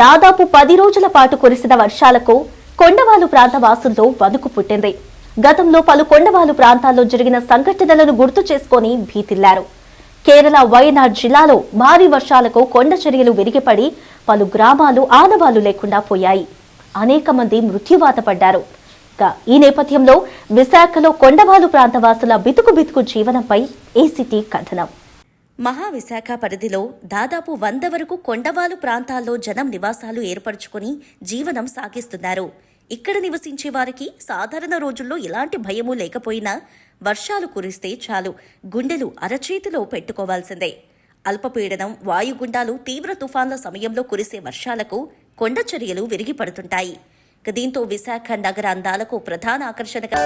దాదాపు 10 రోజుల పాటు కురిసిన వర్షాలకు కొండవాలు ప్రాంత వాసుల్లో వణుకు పుట్టింది. గతంలో పలు కొండవాలు ప్రాంతాల్లో జరిగిన సంఘటనలను గుర్తు చేసుకుని భీతిల్లారు. కేరళ వయనాడ్ జిల్లాలో భారీ వర్షాలకు కొండ చర్యలు విరిగిపడి పలు గ్రామాలు ఆనవాళ్లు లేకుండా పోయాయి. అనేక మంది మృత్యువాత పడ్డారు. ఈ నేపథ్యంలో విశాఖలో కొండవాలు ప్రాంతవాసుల బితుకు జీవనంపై ఏసీటీ కథనం. మహావిశాఖ పరిధిలో దాదాపు 100 వరకు కొండవాలు ప్రాంతాల్లో జనం నివాసాలు ఏర్పరచుకుని జీవనం సాగిస్తున్నారు. ఇక్కడ నివసించే వారికి సాధారణ రోజుల్లో ఎలాంటి భయమూ లేకపోయినా వర్షాలు కురిస్తే చాలు గుండెలు అరచేతిలో పెట్టుకోవాల్సిందే. అల్పపీడనం, వాయుగుండాలు, తీవ్ర తుఫాన్ల సమయంలో కురిసే వర్షాలకు కొండ చర్యలు విరిగిపడుతుంటాయి. దీంతో విశాఖ నగర అందాలకు ప్రధాన ఆకర్షణగా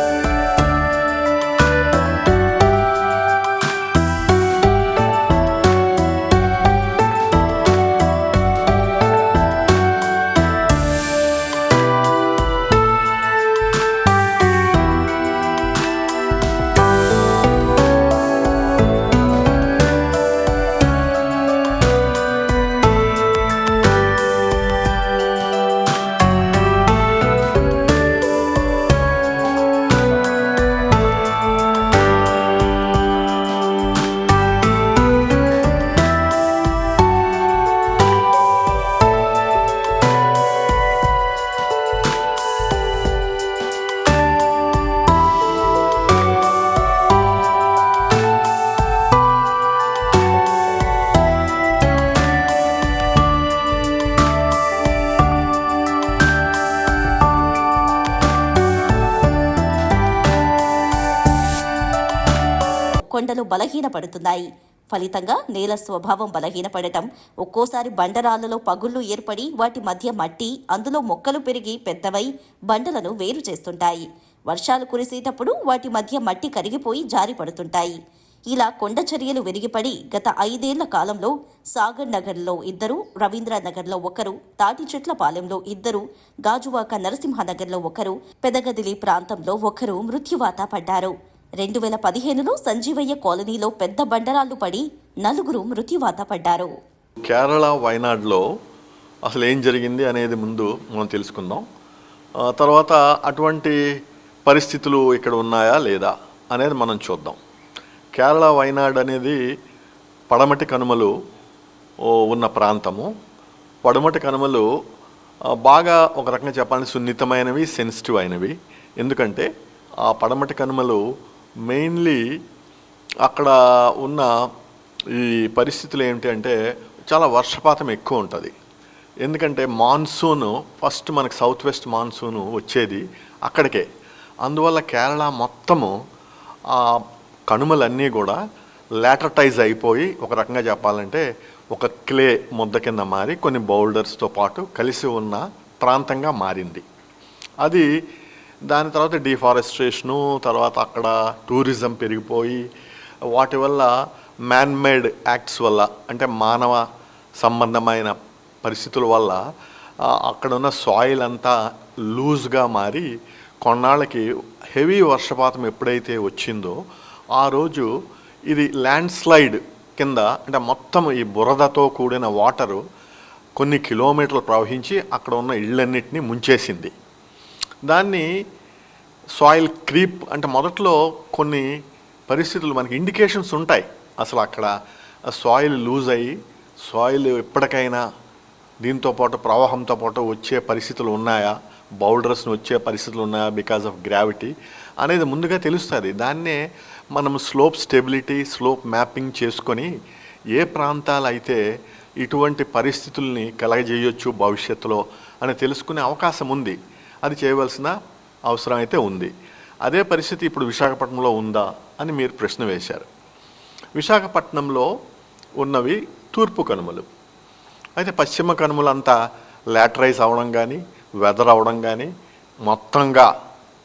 కొండలు బలహీనపడుతున్నాయి. ఫలితంగా నేల స్వభావం బలహీనపడటం, ఒక్కోసారి బండరాళ్లలో పగుళ్లు ఏర్పడి వాటి మధ్య మట్టి, అందులో మొక్కలు పెరిగి పెద్దవై బండలను వేరు చేస్తుంటాయి. వర్షాలు కురిసేటప్పుడు వాటి మధ్య మట్టి కరిగిపోయి జారి పడుతుంటాయి. ఇలా కొండ చర్యలు విరిగిపడి గత 5 ఏళ్ల కాలంలో సాగర్ నగర్లో 2, రవీంద్రనగర్లో 1, తాటిచెట్లపాలెంలో 2, గాజువాక నరసింహనగర్లో 1, పెదగదిలి ప్రాంతంలో 1 మృత్యువాత పడ్డారు. 2015లో సంజీవయ్య కాలనీలో పెద్ద బండరాళ్లు పడి 4 మృత్యువాత పడ్డారు. కేరళ వయనాడ్లో అసలు ఏం జరిగింది అనేది ముందు మనం తెలుసుకుందాం. తర్వాత అటువంటి పరిస్థితులు ఇక్కడ ఉన్నాయా లేదా అనేది మనం చూద్దాం. కేరళ వయనాడ్ అనేది పడమటి కనుమలు ఉన్న ప్రాంతము. పడమటి కనుమలు బాగా ఒక రకంగా చెప్పాలంటే సున్నితమైనవి, సెన్సిటివ్ అయినవి. ఎందుకంటే ఆ పడమటి కనుమలు మెయిన్లీ అక్కడ ఉన్న ఈ పరిస్థితులు ఏమిటి అంటే చాలా వర్షపాతం ఎక్కువ ఉంటుంది. ఎందుకంటే మాన్సూను ఫస్ట్ మనకు సౌత్ వెస్ట్ మాన్సూను వచ్చేది అక్కడికే. అందువల్ల కేరళ మొత్తము ఆ కనుమలన్నీ కూడా లాటరైజ్ అయిపోయి ఒక రకంగా చెప్పాలంటే ఒక క్లే ముద్ద కింద మారి కొన్ని బౌల్డర్స్తో పాటు కలిసి ఉన్న ప్రాంతంగా మారింది. అది దాని తర్వాత డిఫారెస్ట్రేషను, తర్వాత అక్కడ టూరిజం పెరిగిపోయి వాటి వల్ల మ్యాన్మేడ్ యాక్ట్స్ వల్ల అంటే మానవ సంబంధమైన పరిస్థితుల వల్ల అక్కడ ఉన్న సాయిల్ అంతా లూజ్గా మారి కొన్నాళ్ళకి హెవీ వర్షపాతం ఎప్పుడైతే వచ్చిందో ఆ రోజు ఇది ల్యాండ్ స్లైడ్ కింద అంటే మొత్తం ఈ బురదతో కూడిన వాటరు కొన్ని కిలోమీటర్లు ప్రవహించి అక్కడ ఉన్న ఇళ్ళన్నిటినీ ముంచేసింది. దాన్ని సాయిల్ క్రీప్ అంటే మొదట్లో కొన్ని పరిస్థితులు మనకి ఇండికేషన్స్ ఉంటాయి. అసలు అక్కడ సాయిల్ లూజ్ అయ్యి సాయిల్ ఎప్పటికైనా దీంతో పాటు ప్రవాహంతో పాటు వచ్చే పరిస్థితులు ఉన్నాయా, బౌల్డర్స్ని వచ్చే పరిస్థితులు ఉన్నాయా బికాజ్ ఆఫ్ గ్రావిటీ అనేది ముందుగా తెలుస్తుంది. దాన్నే మనం స్లోప్ స్టెబిలిటీ, స్లోప్ మ్యాపింగ్ చేసుకొని ఏ ప్రాంతాలు అయితే ఇటువంటి పరిస్థితుల్ని కలగజేయొచ్చు భవిష్యత్తులో అని తెలుసుకునే అవకాశం ఉంది. అది చేయవలసిన అవసరం అయితే ఉంది. అదే పరిస్థితి ఇప్పుడు విశాఖపట్నంలో ఉందా అని మీరు ప్రశ్న వేశారు. విశాఖపట్నంలో ఉన్నవి తూర్పు కనుమలు. అయితే పశ్చిమ కనుమలంతా లాటరైజ్ అవ్వడం కానీ, వెదర్ అవ్వడం కానీ, మొత్తంగా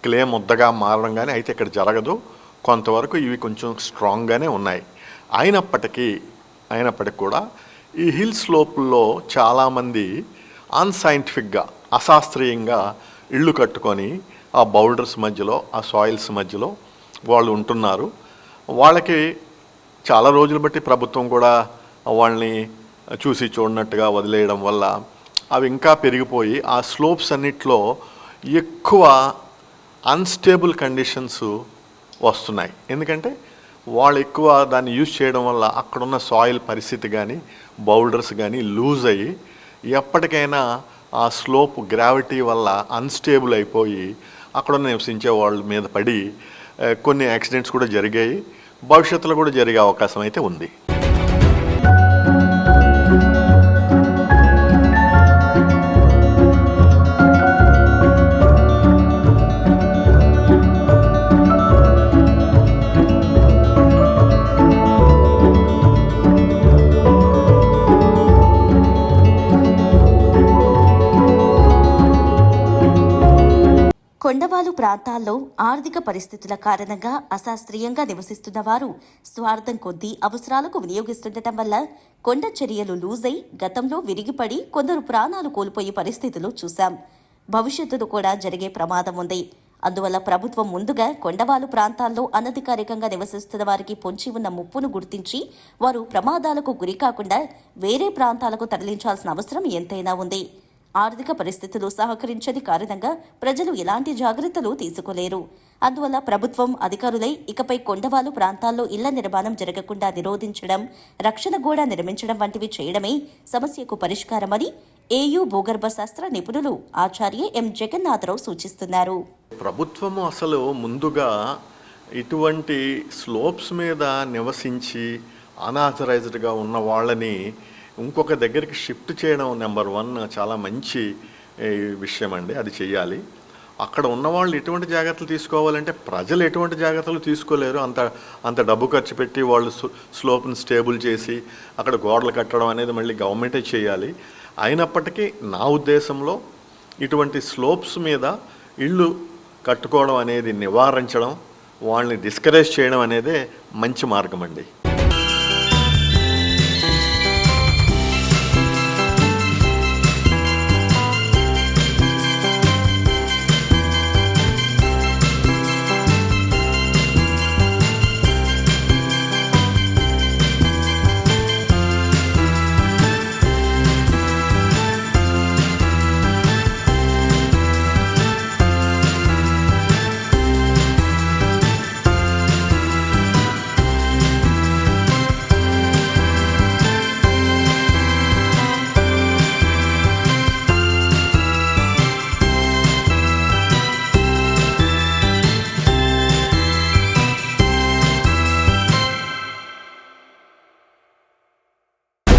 క్లే ముద్దగా మారడం కానీ అయితే ఇక్కడ జరగదు. కొంతవరకు ఇవి కొంచెం స్ట్రాంగ్గానే ఉన్నాయి. అయినప్పటికీ కూడా ఈ హిల్ స్లోప్లో చాలామంది అన్సైంటిఫిక్గా, అశాస్త్రీయంగా ఇళ్ళు కట్టుకొని ఆ బౌల్డర్స్ మధ్యలో, ఆ సాయిల్స్ మధ్యలో వాళ్ళు ఉంటున్నారు. వాళ్ళకి చాలా రోజులు బట్టి ప్రభుత్వం కూడా వాళ్ళని చూసి చూడనట్టుగా వదిలేయడం వల్ల అవి ఇంకా పెరిగిపోయి ఆ స్లోప్స్ అన్నిట్లో ఎక్కువ అన్స్టేబుల్ కండిషన్స్ వస్తున్నాయి. ఎందుకంటే వాళ్ళు ఎక్కువ దాన్ని యూజ్ చేయడం వల్ల అక్కడున్న సాయిల్ పరిస్థితి కానీ బౌల్డర్స్ కానీ లూజ్ అయ్యి ఎప్పటికైనా ఆ స్లోప్ గ్రావిటీ వల్ల అన్స్టేబుల్ అయిపోయి అక్కడ నివసించే వాళ్ళ మీద పడి కొన్ని యాక్సిడెంట్స్ కూడా జరిగాయి. భవిష్యత్తులో కూడా జరిగే అవకాశం అయితే ఉంది. కొండవాలు ప్రాంతాల్లో ఆర్థిక పరిస్థితుల కారణంగా అశాస్త్రీయంగా నివసిస్తున్న వారు స్వార్థం కొద్దీ అవసరాలకు వినియోగిస్తుండటం వల్ల కొండ చర్యలు లూజై గతంలో విరిగిపడి కొందరు ప్రాణాలు కోల్పోయే పరిస్థితులు చూశాం. భవిష్యత్తులో కూడా జరిగే ప్రమాదం ఉంది. అందువల్ల ప్రభుత్వం ముందుగా కొండవాలు ప్రాంతాల్లో అనధికారికంగా నివసిస్తున్న వారికి పొంచి ఉన్న ముప్పును గుర్తించి వారు ప్రమాదాలకు గురికాకుండా వేరే ప్రాంతాలకు తరలించాల్సిన అవసరం ఎంతైనా ఉంది. ఆర్థిక పరిస్థితులు సహకరించని కారణంగా ప్రజలు ఎలాంటి జాగ్రత్తలు తీసుకోలేరు. అందువల్ల ప్రభుత్వం అధికారులై ఇకపై కొండవాలు ప్రాంతాల్లో ఇళ్ల నిర్మాణం జరగకుండా నిరోధించడం, రక్షణ గోడ నిర్మించడం వంటివి చేయడమే సమస్యకు పరిష్కారమని ఏయూ భూగర్భ శాస్త్ర నిపుణులు ఆచార్య ఎం జగన్నాథరావు సూచిస్తున్నారు. ప్రభుత్వము అసలు ముందుగా ఇటువంటి స్లోప్స్ మీద నివసించి అనాథరైజ్డ్గా ఉన్న వాళ్ళని ఇంకొక దగ్గరికి షిఫ్ట్ చేయడం నెంబర్ 1 చాలా మంచి విషయం అండి. అది చెయ్యాలి. అక్కడ ఉన్నవాళ్ళు ఎటువంటి జాగ్రత్తలు తీసుకోవాలంటే ప్రజలు ఎటువంటి జాగ్రత్తలు తీసుకోలేరు. అంత డబ్బు ఖర్చు పెట్టి వాళ్ళు స్లోప్ని స్టేబుల్ చేసి అక్కడ గోడలు కట్టడం అనేది మళ్ళీ గవర్నమెంటే చేయాలి. అయినప్పటికీ నా ఉద్దేశంలో ఇటువంటి స్లోప్స్ మీద ఇళ్ళు కట్టుకోవడం అనేది నివారించడం, వాళ్ళని డిస్కరేజ్ చేయడం అనేదే మంచి మార్గం అండి.